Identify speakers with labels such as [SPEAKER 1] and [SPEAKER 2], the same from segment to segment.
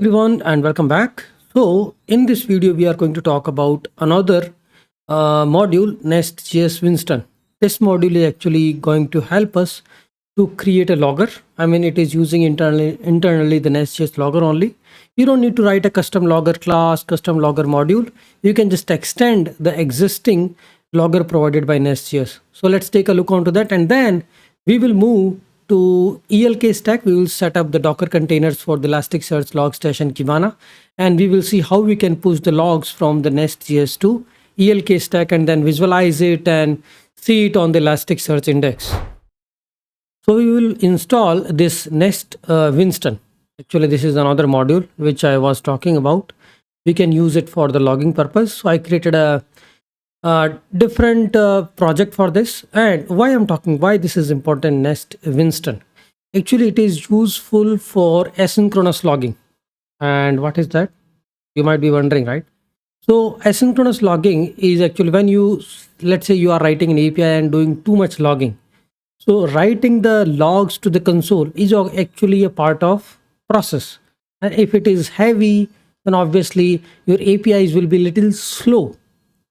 [SPEAKER 1] everyone and welcome back. So in this video we are going to talk about another module, Nestjs Winston. This module is actually going to help us to create a logger. I mean, it is using internally the Nestjs logger only. You don't need to write a custom logger class, custom logger module. You can just extend the existing logger provided by Nestjs. So let's take a look onto that, and then we will move to ELK Stack. We will set up the Docker containers for the Elasticsearch, Logstash, and Kibana, and we will see how we can push the logs from the Nestjs to ELK Stack and then visualize it and see it on the Elasticsearch index. So we will install this Nest Winston. Actually, this is another module which I was talking about. We can use it for the logging purpose. So I created a different project for this. And why this is important, Nest Winston. Actually, it is useful for asynchronous logging. And what is that? You might be wondering, right? So asynchronous logging is actually when you, let's say you are writing an API and doing too much logging. So writing the logs to the console is actually a part of process. And if it is heavy, then obviously your APIs will be little slow.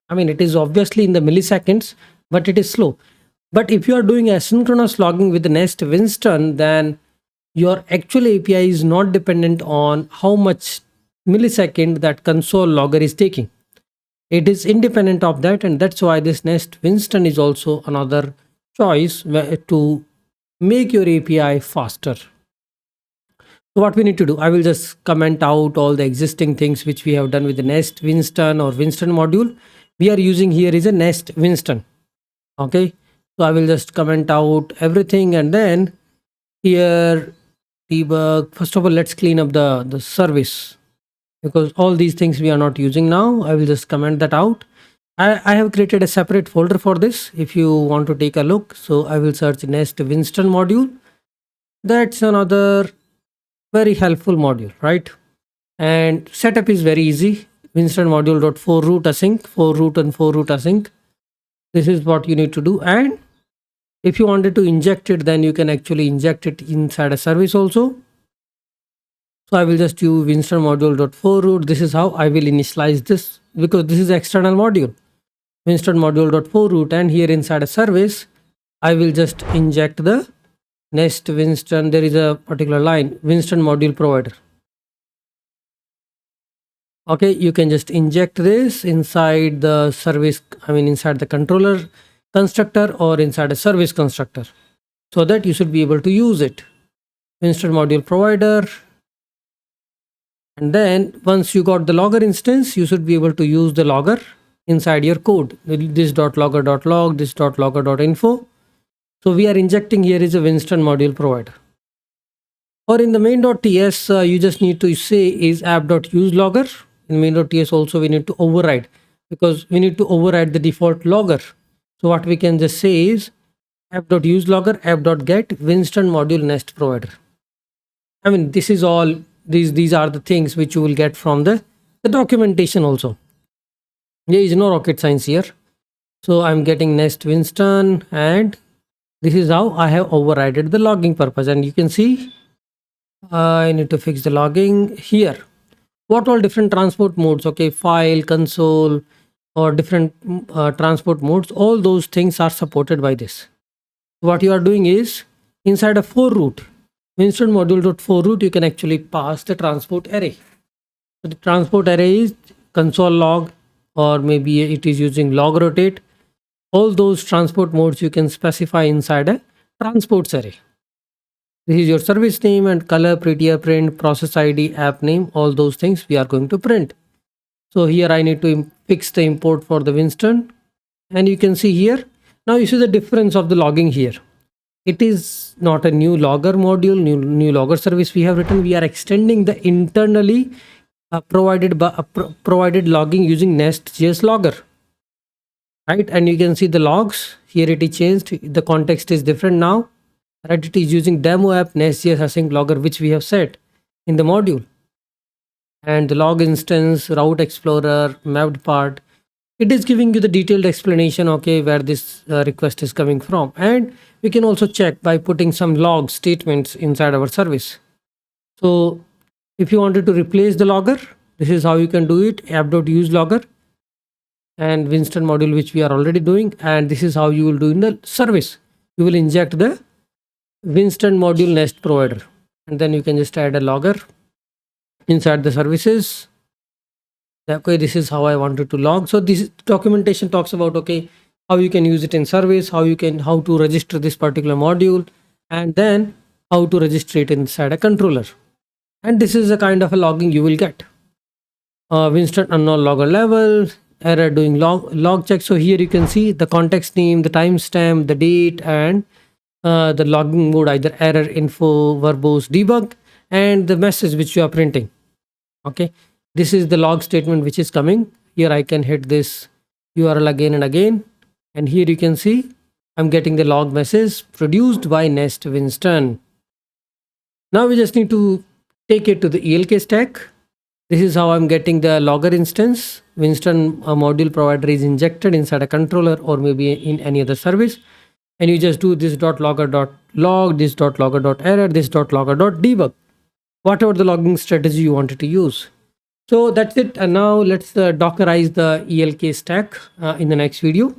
[SPEAKER 1] I mean, it is obviously in the milliseconds, but it is slow. But if you are doing asynchronous logging with the Nest Winston, then your actual API is not dependent on how much millisecond that console logger is taking. It is independent of that, and that's why this Nest Winston is also another choice to make your API faster. So what we need to do, I will just comment out all the existing things which we have done with the Nest Winston or Winston module. We are using here is a Nest Winston. Okay, so I will just comment out everything, and then here debug. First of all, let's clean up the service, because all these things we are not using now. I will just comment that out. I have created a separate folder for this if you want to take a look. So I will search Nest Winston module. That's another very helpful module, right? And setup is very easy. Winston module.forRoot async, forRoot and forRoot async. This is what you need to do. And if you wanted to inject it, then you can actually inject it inside a service also. So I will just use Winston module.forRoot. This is how I will initialize this, because this is external module. Winston module.forRoot, and here inside a service, I will just inject the Nest Winston. There is a particular line, Winston module provider. Okay, you can just inject this inside the service, I mean inside the controller constructor or inside a service constructor, so that you should be able to use it. Winston module provider. And then once you got the logger instance, you should be able to use the logger inside your code. This .logger.log, this .logger.info. So we are injecting here is a Winston module provider. Or in the main.ts, you just need to say is app.useLogger. In main.ts also we need to override, because we need to override the default logger. So what we can just say is app.useLogger, app.get Winston module nest provider. I mean, this is all, these are the things which you will get from the documentation also. There is no rocket science here. So I'm getting Nest Winston, and this is how I have overridden the logging purpose. And you can see I need to fix the logging here. What all different transport modes, okay, file, console, or different transport modes, all those things are supported by this. What you are doing is inside a forRoot, Winston module.forRoot, you can actually pass the transport array. So the transport array is console log, or maybe it is using log rotate. All those transport modes you can specify inside a transports array. This is your service name and color, prettier print, process ID, app name, all those things we are going to print. So here I need to fix the import for the Winston, and you can see here. Now you see the difference of the logging here. It is not a new logger module, new logger service we have written. We are extending the internally provided logging using Nestjs logger, right? And you can see the logs here. It is changed. The context is different now. Right, it is using demo app Nestjs async logger, which we have set in the module. And the log instance, route explorer, mapped part, it is giving you the detailed explanation, okay, where this request is coming from. And we can also check by putting some log statements inside our service. So If you wanted to replace the logger, this is how you can do it. app.use logger and Winston module, which we are already doing. And this is how you will do in the service. You will inject the Winston module nest provider, and then you can just add a logger inside the services. Okay, this is how I wanted to log. So this documentation talks about, okay, how you can use it in service, how to register this particular module, and then how to register it inside a controller. And this is a kind of a logging you will get. Winston unknown logger level, error doing log check. So here you can see the context name, the timestamp, the date, and the logging mode, either error, info, verbose, debug, and the message which you are printing. Okay, this is the log statement which is coming. Here I can hit this URL again and again, and here you can see I'm getting the log message produced by Nest Winston. Now we just need to take it to the ELK stack. This is how I'm getting the logger instance. Winston module provider is injected inside a controller or maybe in any other service. And you just do this .logger.log, this .logger.error, this .logger.debug, whatever the logging strategy you wanted to use. So that's it. And now let's dockerize the ELK stack in the next video.